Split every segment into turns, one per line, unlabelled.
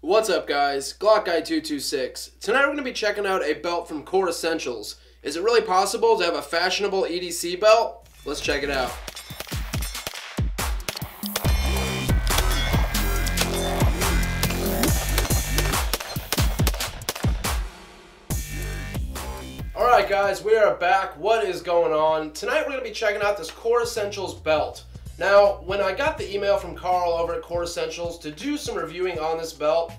What's up guys, Glock Guy 226. Tonight we're going to be checking out a belt from Core Essentials. Is it really possible to have a fashionable EDC belt? Let's check it out. Alright guys, we are back. What is going on? Tonight we're going to be checking out this Core Essentials belt. Now, when I got the email from Carl over at Core Essentials to do some reviewing on this belt,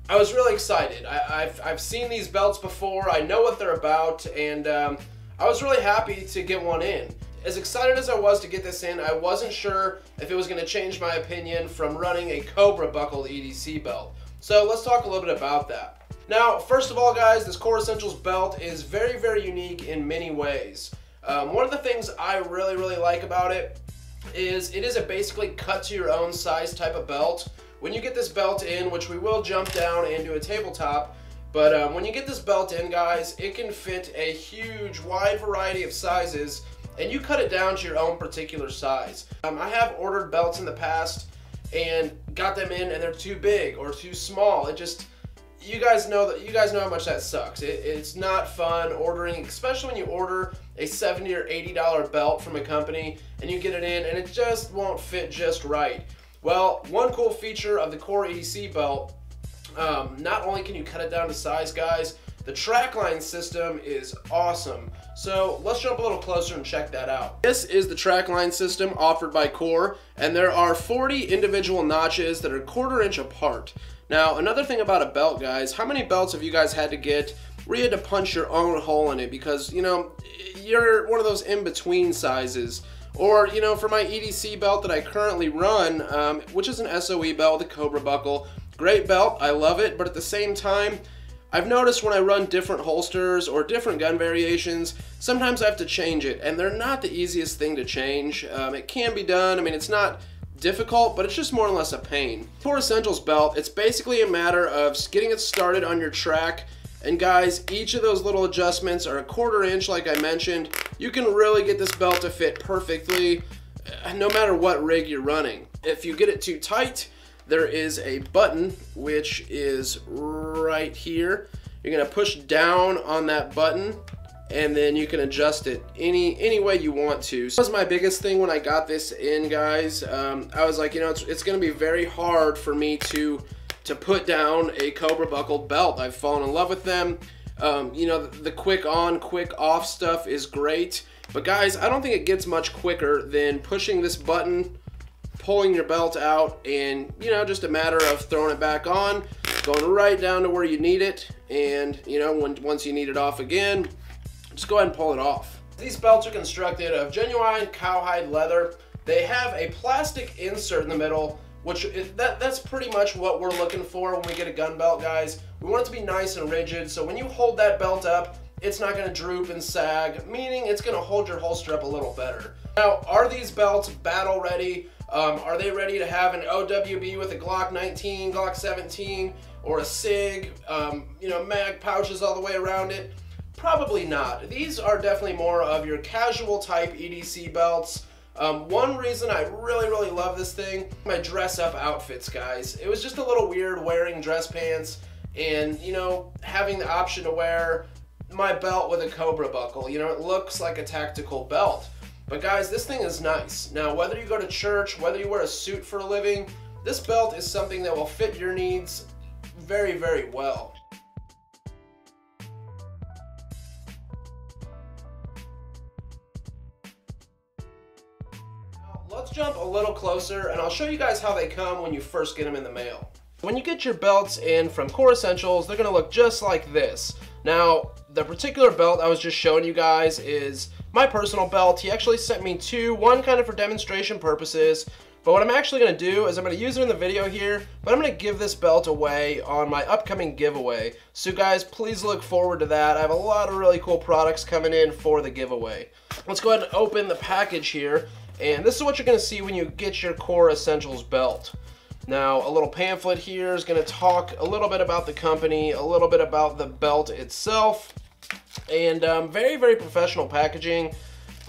I was really excited. I've seen these belts before, I know what they're about, and I was really happy to get one in. As excited as I was to get this in, I wasn't sure if it was going to change my opinion from running a Cobra buckled EDC belt. So let's talk a little bit about that. Now, first of all guys, this Core Essentials belt is very, very unique in many ways. One of the things I really like about it is a basically cut to your own size type of belt. When you get this belt in, which we will jump down and do a tabletop, but when you get this belt in guys, it can fit a huge wide variety of sizes and you cut it down to your own particular size. I have ordered belts in the past and got them in and they're too big or too small. It just, you guys know how much that sucks. It's not fun ordering, especially when you order a $70 or $80 belt from a company and you get it in and it just won't fit just right. Well, one cool feature of the Core EDC belt, not only can you cut it down to size guys, the trackline system is awesome. So let's jump a little closer and check that out. This is the trackline system offered by Core, and there are 40 individual notches that are 1/4 inch apart. Now, another thing about a belt, guys, how many belts have you guys had to get where you had to punch your own hole in it because, you know, you're one of those in-between sizes? Or, you know, for my EDC belt that I currently run, which is an SOE belt, the Cobra buckle, great belt, I love it, but at the same time, I've noticed when I run different holsters or different gun variations, sometimes I have to change it, and they're not the easiest thing to change. It can be done, I mean, it's not difficult, but it's just more or less a pain. Core Essentials belt, it's basically a matter of getting it started on your track, and guys, each of those little adjustments are 1/4 inch like I mentioned. You can really get this belt to fit perfectly no matter what rig you're running. If you get it too tight, there is a button which is right here. You're gonna push down on that button and then you can adjust it any way you want to. So that was my biggest thing when I got this in, guys. I was like, you know, it's gonna be very hard for me to put down a Cobra buckled belt. I've fallen in love with them. You know, the quick on, quick off stuff is great. But guys, I don't think it gets much quicker than pushing this button, pulling your belt out, and, you know, just a matter of throwing it back on, going right down to where you need it, and, you know, once you need it off again, just go ahead and pull it off. These belts are constructed of genuine cowhide leather. They have a plastic insert in the middle, which that's pretty much what we're looking for when we get a gun belt, guys. We want it to be nice and rigid, so when you hold that belt up, it's not gonna droop and sag, meaning it's gonna hold your holster up a little better. Now, are these belts battle ready? Are they ready to have an OWB with a Glock 19, Glock 17, or a SIG, you know, mag pouches all the way around it? Probably not. These are definitely more of your casual type EDC belts. One reason I really love this thing, my dress up outfits, guys. It was just a little weird wearing dress pants and, you know, having the option to wear my belt with a Cobra buckle. You know, it looks like a tactical belt. But guys, this thing is nice. Now, whether you go to church, whether you wear a suit for a living, this belt is something that will fit your needs very well. Let's jump a little closer and I'll show you guys how they come when you first get them in the mail. When you get your belts in from Core Essentials, they're gonna look just like this. Now, the particular belt I was just showing you guys is my personal belt. He actually sent me two, one kind of for demonstration purposes, but what I'm actually gonna do is I'm gonna use it in the video here, but I'm gonna give this belt away on my upcoming giveaway. So guys, please look forward to that. I have a lot of really cool products coming in for the giveaway. Let's go ahead and open the package here. And this is what you're going to see when you get your Core Essentials belt. Now, a little pamphlet here is going to talk a little bit about the company, a little bit about the belt itself, and very professional packaging.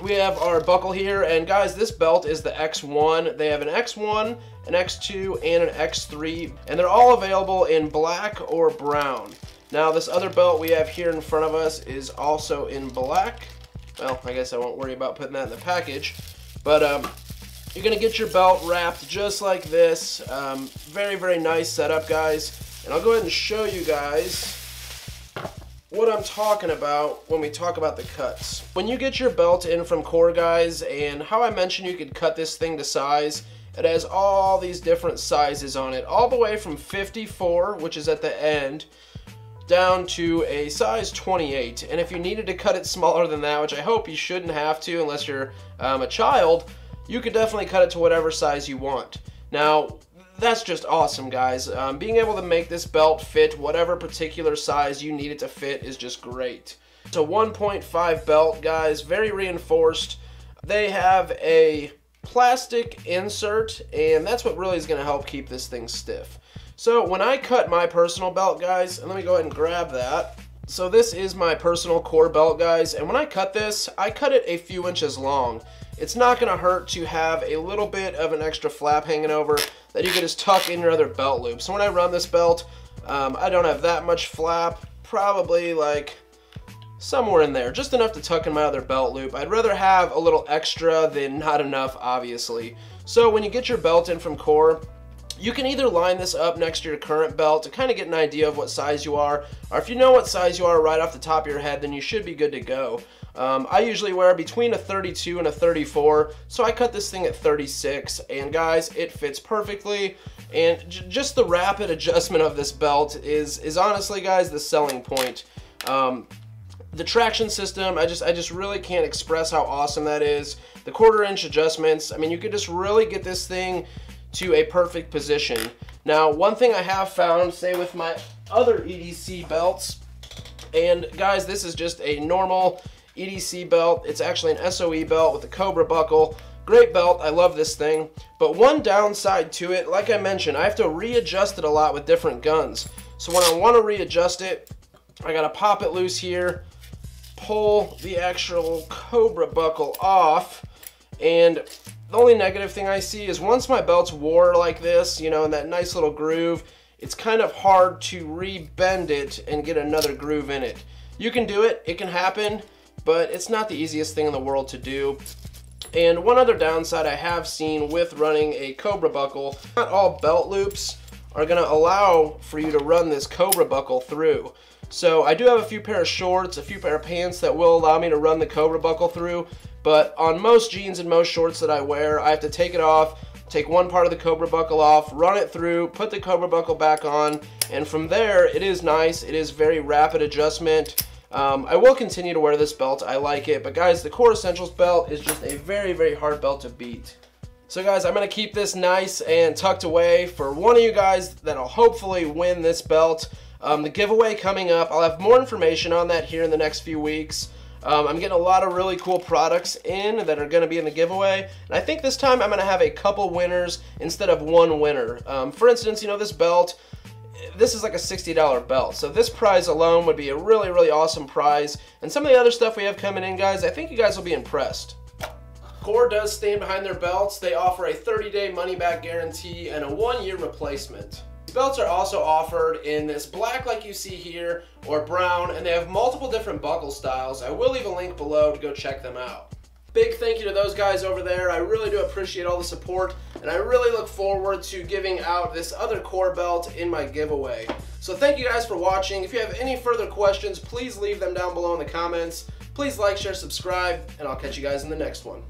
We have our buckle here, and guys, this belt is the X1. They have an X1 an X2, and an X3, and they're all available in black or brown. Now this other belt we have here in front of us is also in black. Well, I guess I won't worry about putting that in the package, but you're gonna get your belt wrapped just like this. Very, very nice setup, guys. And I'll go ahead and show you guys what I'm talking about when we talk about the cuts. When you get your belt in from Core, guys, and how I mentioned you could cut this thing to size, it has all these different sizes on it, all the way from 54, which is at the end, down to a size 28. And if you needed to cut it smaller than that, which I hope you shouldn't have to unless you're a child, you could definitely cut it to whatever size you want. Now, that's just awesome, guys. Being able to make this belt fit whatever particular size you need it to fit is just great. It's a 1.5 belt, guys, very reinforced. They have a plastic insert, and that's what really is going to help keep this thing stiff. So when I cut my personal belt, guys, and let me go ahead and grab that. So this is my personal Core belt, guys, and when I cut this, I cut it a few inches long. It's not going to hurt to have a little bit of an extra flap hanging over that you can just tuck in your other belt loop. So when I run this belt, I don't have that much flap, probably like somewhere in there, just enough to tuck in my other belt loop. I'd rather have a little extra than not enough, obviously. So when you get your belt in from Core, you can either line this up next to your current belt to kind of get an idea of what size you are, or if you know what size you are right off the top of your head, then you should be good to go. I usually wear between a 32 and a 34, so I cut this thing at 36, and guys, it fits perfectly, and just the rapid adjustment of this belt is honestly, guys, the selling point. The traction system, I just really can't express how awesome that is. The 1/4 inch adjustments, I mean, you could just really get this thing to a perfect position. Now, one thing I have found, say with my other EDC belts, and guys, this is just a normal EDC belt. It's actually an SOE belt with a Cobra buckle. Great belt, I love this thing. But one downside to it, like I mentioned, I have to readjust it a lot with different guns. So when I want to readjust it, I gotta pop it loose here, pull the actual Cobra buckle off, and the only negative thing I see is once my belt's wore like this, you know, in that nice little groove, it's kind of hard to re-bend it and get another groove in it. You can do it, it can happen, but it's not the easiest thing in the world to do. And one other downside I have seen with running a Cobra buckle, not all belt loops are going to allow for you to run this Cobra buckle through. So I do have a few pair of shorts, a few pair of pants that will allow me to run the Cobra buckle through, but on most jeans and most shorts that I wear, I have to take it off, take one part of the Cobra buckle off, run it through, put the Cobra buckle back on, and from there, it is nice. It is very rapid adjustment. I will continue to wear this belt. I like it, but guys, the Core Essentials belt is just a very, very hard belt to beat. So guys, I'm going to keep this nice and tucked away for one of you guys that'll hopefully win this belt. The giveaway coming up, I'll have more information on that here in the next few weeks. I'm getting a lot of really cool products in that are going to be in the giveaway, and I think this time I'm going to have a couple winners instead of one winner. For instance, you know, this belt, this is like a $60 belt, so this prize alone would be a really, really awesome prize, and some of the other stuff we have coming in, guys, I think you guys will be impressed. Core does stand behind their belts. They offer a 30-day money-back guarantee and a 1-year replacement. These belts are also offered in this black like you see here, or brown, and they have multiple different buckle styles. I will leave a link below to go check them out. Big thank you to those guys over there. I really do appreciate all the support, and I really look forward to giving out this other Core belt in my giveaway. So thank you guys for watching. If you have any further questions, please leave them down below in the comments. Please like, share, subscribe, and I'll catch you guys in the next one.